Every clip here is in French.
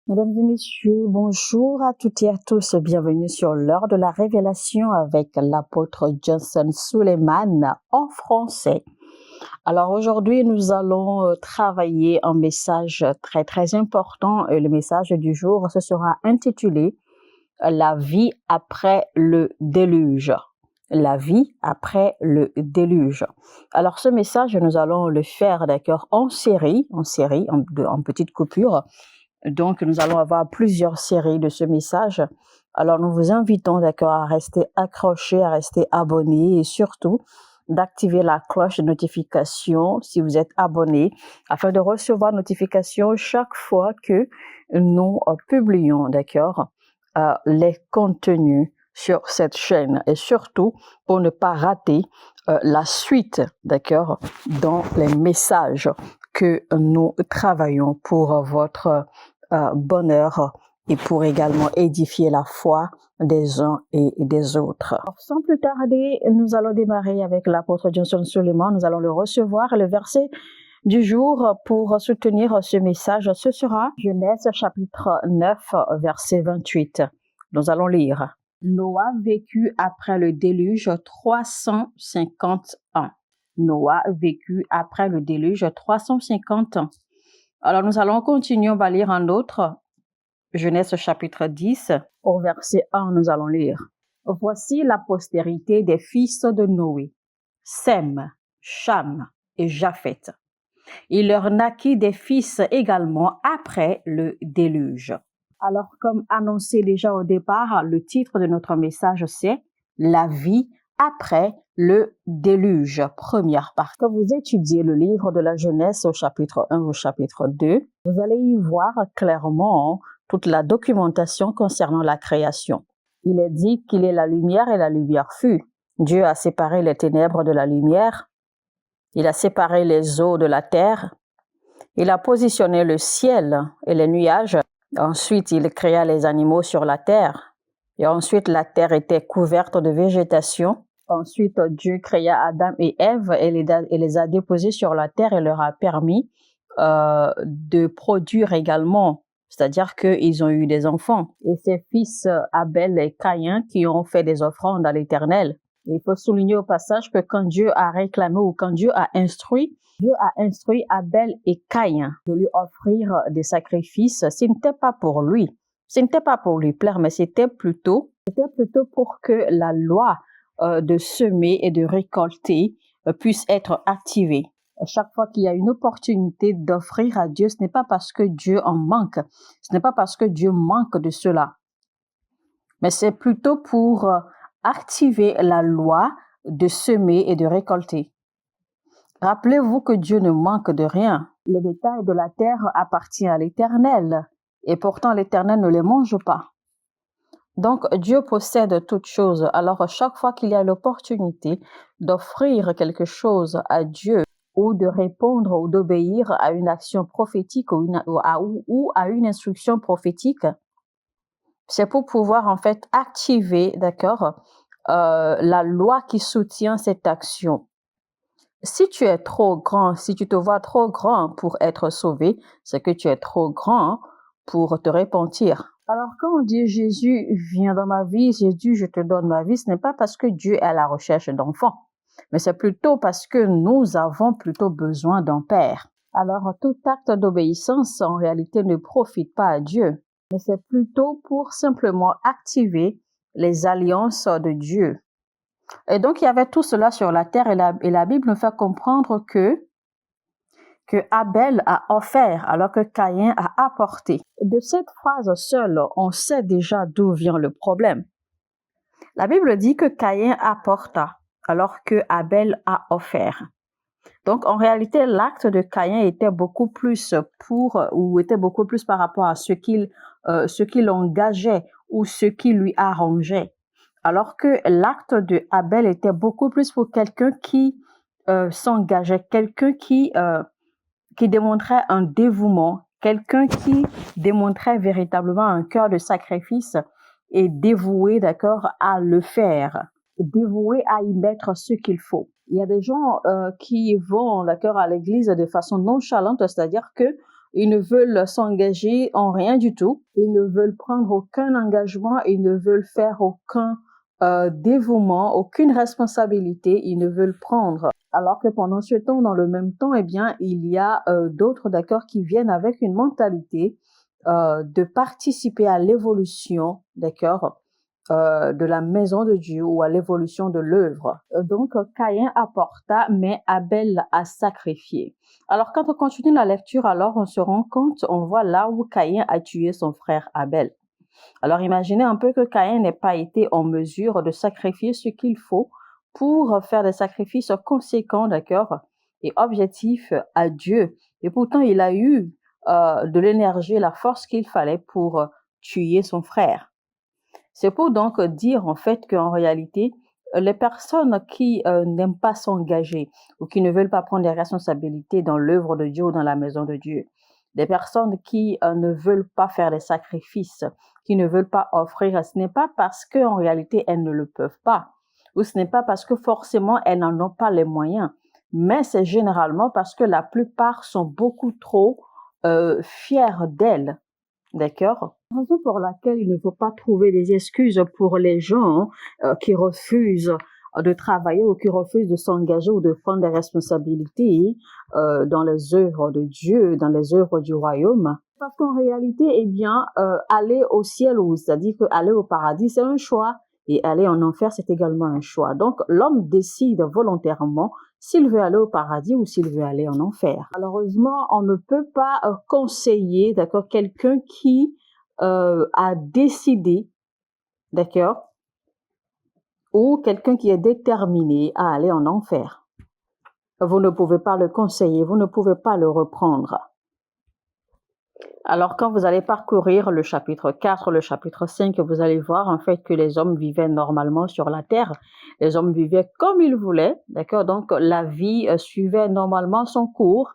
Mesdames et messieurs, bonjour à toutes et à tous. Bienvenue sur l'heure de la révélation avec l'apôtre Johnson Suleiman en français. Alors aujourd'hui, nous allons travailler un message très important et le message du jour, ce sera intitulé La vie après le déluge. La vie après le déluge. Alors ce message, nous allons le faire d'accord en petites coupures. Donc, nous allons avoir plusieurs séries de ce message. Alors, nous vous invitons, d'accord, à rester accrochés, à rester abonnés et surtout d'activer la cloche de notification si vous êtes abonné afin de recevoir notification chaque fois que nous publions, d'accord, les contenus sur cette chaîne et surtout pour ne pas rater la suite, d'accord, dans les messages que nous travaillons pour votre bonheur et pour également édifier la foi des uns et des autres. Alors, sans plus tarder, nous allons démarrer avec l'apôtre Johnson Suleiman. Nous allons le recevoir. Le verset du jour pour soutenir ce message, ce sera Genèse chapitre 9, verset 28. Nous allons lire. Noah vécut après le déluge 350 ans. Noah vécut après le déluge 350 ans. Alors nous allons continuer, on va lire un autre. Genèse chapitre 10, au verset 1, nous allons lire. Voici la postérité des fils de Noé, Sem, Cham et Japheth. Il leur naquit des fils également après le déluge. Alors, comme annoncé déjà au départ, le titre de notre message, c'est La vie après le déluge, première partie. Quand vous étudiez le livre de la Genèse au chapitre 1 au chapitre 2, vous allez y voir clairement toute la documentation concernant la création. Il est dit qu'il est la lumière et la lumière fut. Dieu a séparé les ténèbres de la lumière. Il a séparé les eaux de la terre. Il a positionné le ciel et les nuages. Ensuite, il créa les animaux sur la terre. Et ensuite, la terre était couverte de végétation. Ensuite, Dieu créa Adam et Ève et les a déposés sur la terre et leur a permis de produire également. C'est-à-dire qu'ils ont eu des enfants. Et ses fils Abel et Caïn qui ont fait des offrandes à l'Éternel. Il faut souligner au passage que quand Dieu a réclamé ou quand Dieu a instruit Abel et Caïn de lui offrir des sacrifices. Ce n'était pas pour lui. Ce n'était pas pour lui plaire, mais c'était plutôt pour que la loi de semer et de récolter puisse être activée. Chaque fois qu'il y a une opportunité d'offrir à Dieu, ce n'est pas parce que Dieu en manque. Ce n'est pas parce que Dieu manque de cela. Mais c'est plutôt pour activer la loi de semer et de récolter. Rappelez-vous que Dieu ne manque de rien. Le bétail de la terre appartient à l'Éternel, et pourtant l'Éternel ne les mange pas. Donc Dieu possède toutes choses. Alors chaque fois qu'il y a l'opportunité d'offrir quelque chose à Dieu, ou de répondre ou d'obéir à une action prophétique ou à une instruction prophétique, c'est pour pouvoir en fait activer, d'accord, la loi qui soutient cette action. Si tu es trop grand, si tu te vois trop grand pour être sauvé, c'est que tu es trop grand pour te repentir. Alors quand on dit Jésus vient dans ma vie, Jésus je te donne ma vie, ce n'est pas parce que Dieu est à la recherche d'enfants, mais c'est plutôt parce que nous avons plutôt besoin d'un père. Alors tout acte d'obéissance en réalité ne profite pas à Dieu, mais c'est plutôt pour simplement activer les alliances de Dieu. Et donc, il y avait tout cela sur la terre et la Bible nous fait comprendre que Abel a offert alors que Caïn a apporté. De cette phrase seule, on sait déjà d'où vient le problème. La Bible dit que Caïn apporta alors que Abel a offert. Donc, en réalité, l'acte de Caïn était beaucoup plus par rapport à ce qu'il engageait ou ce qui lui arrangeait. Alors que l'acte de Abel était beaucoup plus pour quelqu'un qui s'engageait, quelqu'un qui démontrait un dévouement, quelqu'un qui démontrait véritablement un cœur de sacrifice et dévoué, d'accord, à le faire, dévoué à y mettre ce qu'il faut. Il y a des gens qui vont, d'accord, à l'église de façon nonchalante, c'est-à-dire que ils ne veulent s'engager en rien du tout, ils ne veulent prendre aucun engagement, ils ne veulent faire aucun dévouement, aucune responsabilité, ils ne veulent prendre. Alors que pendant ce temps, dans le même temps, eh bien, il y a d'autres, d'accord, qui viennent avec une mentalité de participer à l'évolution, d'accord, de la maison de Dieu ou à l'évolution de l'œuvre. Donc, Caïn apporta, mais Abel a sacrifié. Alors, quand on continue la lecture, alors on se rend compte, on voit là où Caïn a tué son frère Abel. Alors, imaginez un peu que Caïn n'ait pas été en mesure de sacrifier ce qu'il faut pour faire des sacrifices conséquents, d'accord, et objectifs à Dieu. Et pourtant, il a eu de l'énergie, la force qu'il fallait pour tuer son frère. C'est pour donc dire en fait qu'en réalité, les personnes qui n'aiment pas s'engager ou qui ne veulent pas prendre des responsabilités dans l'œuvre de Dieu ou dans la maison de Dieu, des personnes qui ne veulent pas faire des sacrifices, qui ne veulent pas offrir, ce n'est pas parce qu'en réalité elles ne le peuvent pas, ou ce n'est pas parce que forcément elles n'en ont pas les moyens, mais c'est généralement parce que la plupart sont beaucoup trop fiers d'elles. D'accord? La raison pour laquelle il ne faut pas trouver des excuses pour les gens qui refusent de travailler ou qui refusent de s'engager ou de prendre des responsabilités dans les œuvres de Dieu, dans les œuvres du royaume. Parce qu'en réalité, eh bien, aller au ciel, ou c'est-à-dire que aller au paradis, c'est un choix. Et aller en enfer, c'est également un choix. Donc, l'homme décide volontairement s'il veut aller au paradis ou s'il veut aller en enfer. Malheureusement, on ne peut pas conseiller, d'accord, quelqu'un qui a décidé, d'accord, ou quelqu'un qui est déterminé à aller en enfer. Vous ne pouvez pas le conseiller, vous ne pouvez pas le reprendre. Alors, quand vous allez parcourir le chapitre 4, le chapitre 5, vous allez voir en fait que les hommes vivaient normalement sur la terre. Les hommes vivaient comme ils voulaient, d'accord? Donc, la vie suivait normalement son cours.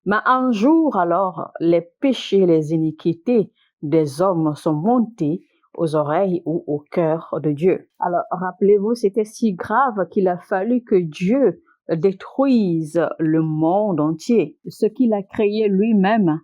Mais un jour, alors, les péchés, les iniquités des hommes sont montés aux oreilles ou au cœur de Dieu. Alors, rappelez-vous, c'était si grave qu'il a fallu que Dieu détruise le monde entier, ce qu'il a créé lui-même.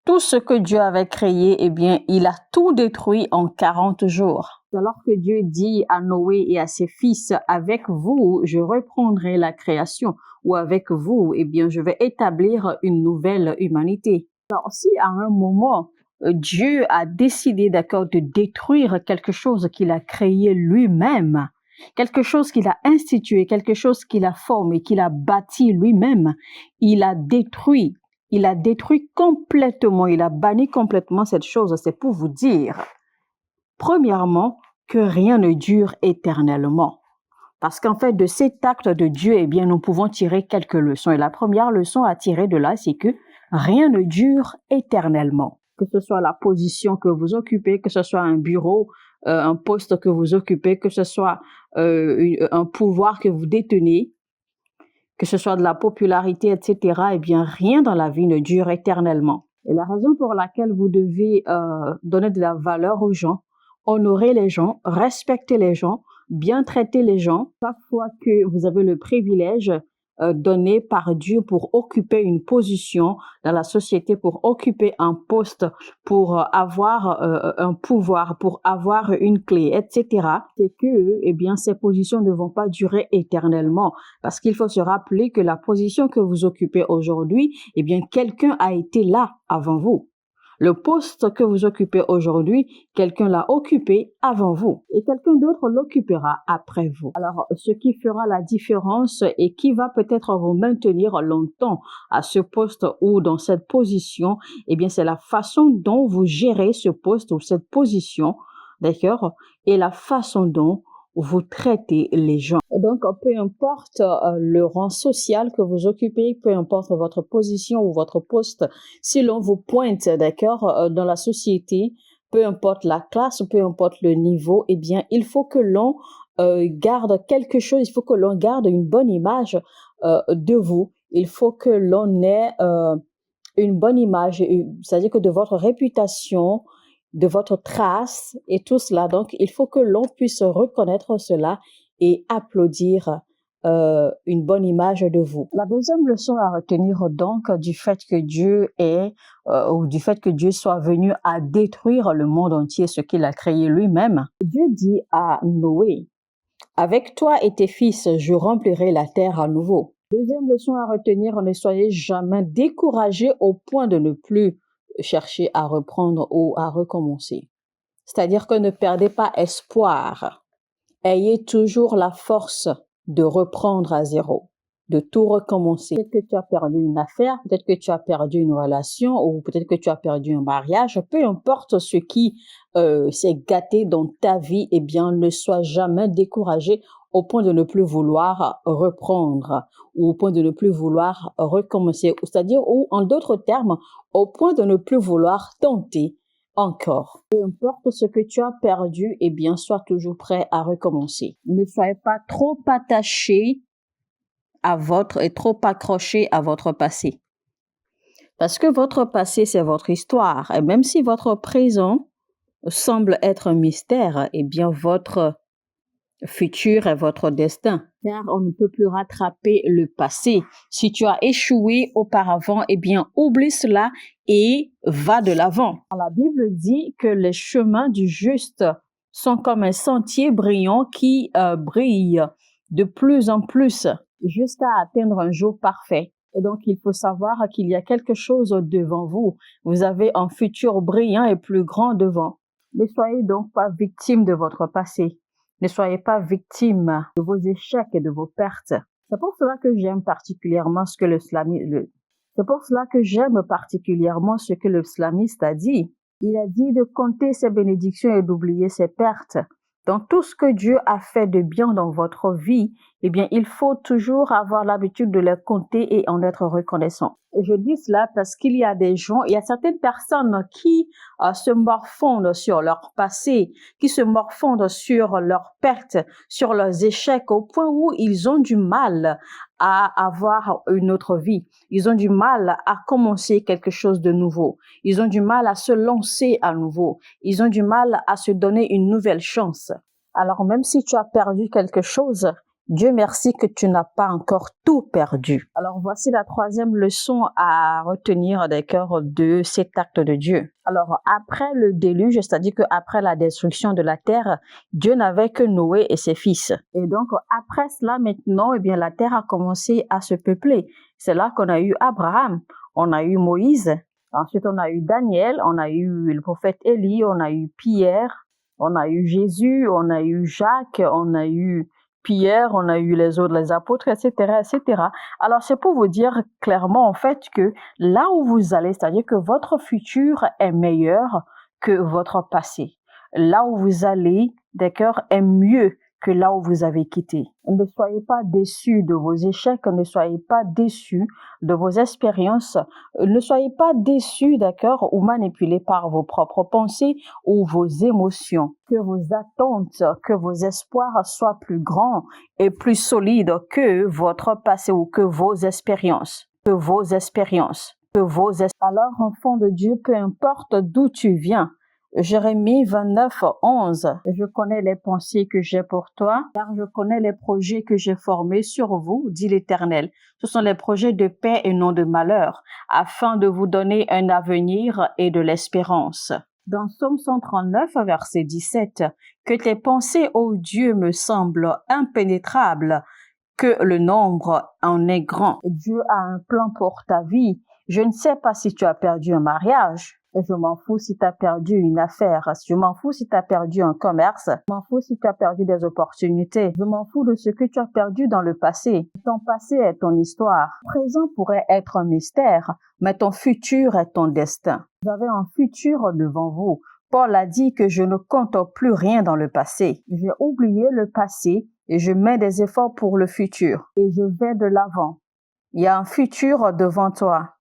Tout ce que Dieu avait créé, eh bien, il a tout détruit en 40 jours. Alors que Dieu dit à Noé et à ses fils, avec vous, je reprendrai la création, ou avec vous, eh bien, je vais établir une nouvelle humanité. Alors, si à un moment, Dieu a décidé, d'accord, de détruire quelque chose qu'il a créé lui-même, quelque chose qu'il a institué, quelque chose qu'il a formé, qu'il a bâti lui-même, il a détruit complètement, il a banni complètement cette chose. C'est pour vous dire, premièrement, que rien ne dure éternellement. Parce qu'en fait, de cet acte de Dieu, eh bien, nous pouvons tirer quelques leçons. Et la première leçon à tirer de là, c'est que rien ne dure éternellement. Que ce soit la position que vous occupez, que ce soit un bureau, un poste que vous occupez, que ce soit un pouvoir que vous détenez, que ce soit de la popularité, etc., eh bien, rien dans la vie ne dure éternellement. Et la raison pour laquelle vous devez donner de la valeur aux gens, honorer les gens, respecter les gens, bien traiter les gens, chaque fois que vous avez le privilège donné par Dieu pour occuper une position dans la société, pour occuper un poste, pour avoir un pouvoir, pour avoir une clé, etc., c'est que, eh bien, ces positions ne vont pas durer éternellement. Parce qu'il faut se rappeler que la position que vous occupez aujourd'hui, eh bien, quelqu'un a été là avant vous. Le poste que vous occupez aujourd'hui, quelqu'un l'a occupé avant vous et quelqu'un d'autre l'occupera après vous. Alors, ce qui fera la différence et qui va peut-être vous maintenir longtemps à ce poste ou dans cette position, eh bien, c'est la façon dont vous gérez ce poste ou cette position, d'accord, et la façon dont vous traitez les gens. Donc, peu importe le rang social que vous occupez, peu importe votre position ou votre poste, si l'on vous pointe, d'accord, dans la société, peu importe la classe, peu importe le niveau, eh bien, il faut que l'on garde quelque chose, il faut que l'on garde une bonne image de vous. Il faut que l'on ait une bonne image, c'est-à-dire que de votre réputation, de votre trace et tout cela. Donc, il faut que l'on puisse reconnaître cela et applaudir une bonne image de vous. La deuxième leçon à retenir donc du fait que Dieu ou du fait que Dieu soit venu à détruire le monde entier, ce qu'il a créé lui-même. Dieu dit à Noé, avec toi et tes fils, je remplirai la terre à nouveau. Deuxième leçon à retenir, ne soyez jamais découragés au point de ne plus chercher à reprendre ou à recommencer. C'est-à-dire que ne perdez pas espoir. Ayez toujours la force de reprendre à zéro, de tout recommencer. Peut-être que tu as perdu une affaire, peut-être que tu as perdu une relation ou peut-être que tu as perdu un mariage. Peu importe ce qui s'est gâté dans ta vie, eh bien, ne sois jamais découragé au point de ne plus vouloir reprendre ou au point de ne plus vouloir recommencer. C'est-à-dire, ou en d'autres termes, au point de ne plus vouloir tenter encore. Peu importe ce que tu as perdu, eh bien, sois toujours prêt à recommencer. Ne soyez pas trop attaché et trop accroché à votre passé. Parce que votre passé, c'est votre histoire. Et même si votre présent semble être un mystère, eh bien, votre futur est votre destin. Car on ne peut plus rattraper le passé. Si tu as échoué auparavant, eh bien, oublie cela et va de l'avant. La Bible dit que les chemins du juste sont comme un sentier brillant qui brille de plus en plus jusqu'à atteindre un jour parfait. Et donc, il faut savoir qu'il y a quelque chose devant vous. Vous avez un futur brillant et plus grand devant. Ne soyez donc pas victime de votre passé. Ne soyez pas victime de vos échecs et de vos pertes. C'est pour cela que j'aime particulièrement ce que le slamiste a dit. Il a dit de compter ses bénédictions et d'oublier ses pertes. Dans tout ce que Dieu a fait de bien dans votre vie, eh bien, il faut toujours avoir l'habitude de les compter et en être reconnaissant. Et je dis cela parce qu'il y a certaines personnes qui se morfondent sur leur passé, qui se morfondent sur leurs pertes, sur leurs échecs, au point où ils ont du mal à avoir une autre vie. Ils ont du mal à commencer quelque chose de nouveau. Ils ont du mal à se lancer à nouveau. Ils ont du mal à se donner une nouvelle chance. Alors même si tu as perdu quelque chose, Dieu merci que tu n'as pas encore tout perdu. Alors voici la troisième leçon à retenir des cœurs de cet acte de Dieu. Alors après le déluge, c'est-à-dire qu'après la destruction de la terre, Dieu n'avait que Noé et ses fils. Et donc après cela maintenant, eh bien la terre a commencé à se peupler. C'est là qu'on a eu Abraham, on a eu Moïse, ensuite on a eu Daniel, on a eu le prophète Élie, on a eu Pierre, on a eu Jésus, on a eu Jacques, on a eu Pierre, on a eu les autres, les apôtres, etc., etc. Alors, c'est pour vous dire clairement, en fait, que là où vous allez, c'est-à-dire que votre futur est meilleur que votre passé. Là où vous allez, d'accord, est mieux que là où vous avez quitté. Ne soyez pas déçus de vos échecs, ne soyez pas déçus de vos expériences, ne soyez pas déçus, d'accord, ou manipulés par vos propres pensées ou vos émotions. Que vos attentes, que vos espoirs soient plus grands et plus solides que votre passé ou que vos expériences. Alors, enfant de Dieu, peu importe d'où tu viens, Jérémie 29, 11. Je connais les pensées que j'ai pour toi, car je connais les projets que j'ai formés sur vous, dit l'Éternel. Ce sont les projets de paix et non de malheur, afin de vous donner un avenir et de l'espérance. Dans Psaume 139, verset 17, que tes pensées, ô Dieu, me semblent impénétrables, que le nombre en est grand. Dieu a un plan pour ta vie. Je ne sais pas si tu as perdu un mariage. Je m'en fous si tu as perdu une affaire. Je m'en fous si tu as perdu un commerce. Je m'en fous si tu as perdu des opportunités. Je m'en fous de ce que tu as perdu dans le passé. Ton passé est ton histoire. Ton présent pourrait être un mystère, mais ton futur est ton destin. Vous avez un futur devant vous. Paul a dit que je ne compte plus rien dans le passé. J'ai oublié le passé et je mets des efforts pour le futur. Et je vais de l'avant. Il y a un futur devant toi.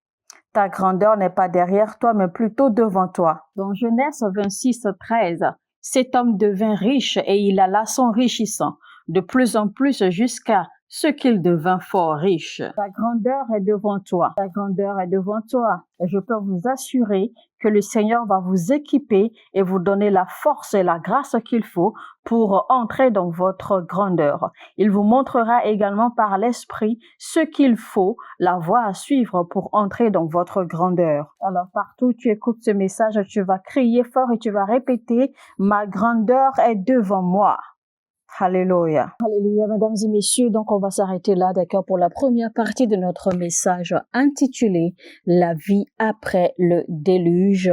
Ta grandeur n'est pas derrière toi, mais plutôt devant toi. Dans Genèse 26, 13, cet homme devint riche et il alla s'enrichissant de plus en plus jusqu'à ce qu'il devint fort riche. Ta grandeur est devant toi. Ta grandeur est devant toi. Et je peux vous assurer que le Seigneur va vous équiper et vous donner la force et la grâce qu'il faut pour entrer dans votre grandeur. Il vous montrera également par l'Esprit ce qu'il faut, la voie à suivre pour entrer dans votre grandeur. Alors partout où tu écoutes ce message, tu vas crier fort et tu vas répéter « Ma grandeur est devant moi ». Alléluia. Alléluia, mesdames et messieurs. Donc, on va s'arrêter là, d'accord, pour la première partie de notre message intitulé La vie après le déluge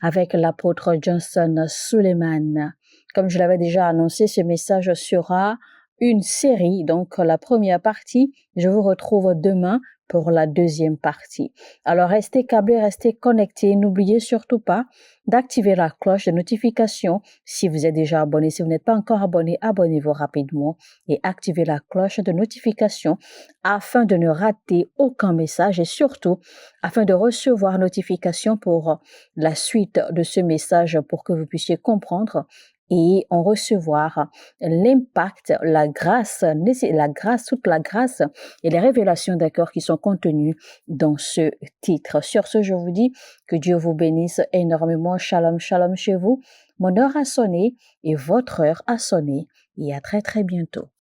avec l'apôtre Johnson Suleiman. Comme je l'avais déjà annoncé, ce message sera une série. Donc, la première partie, je vous retrouve demain pour la deuxième partie. Alors, restez câblés, restez connectés. N'oubliez surtout pas d'activer la cloche de notification si vous êtes déjà abonné. Si vous n'êtes pas encore abonné, abonnez-vous rapidement et activez la cloche de notification afin de ne rater aucun message et surtout afin de recevoir notification pour la suite de ce message pour que vous puissiez comprendre et en recevoir l'impact, la grâce, toute la grâce et les révélations d'accord qui sont contenues dans ce titre. Sur ce, je vous dis que Dieu vous bénisse énormément. Shalom, shalom chez vous. Mon heure a sonné et votre heure a sonné et à très très bientôt.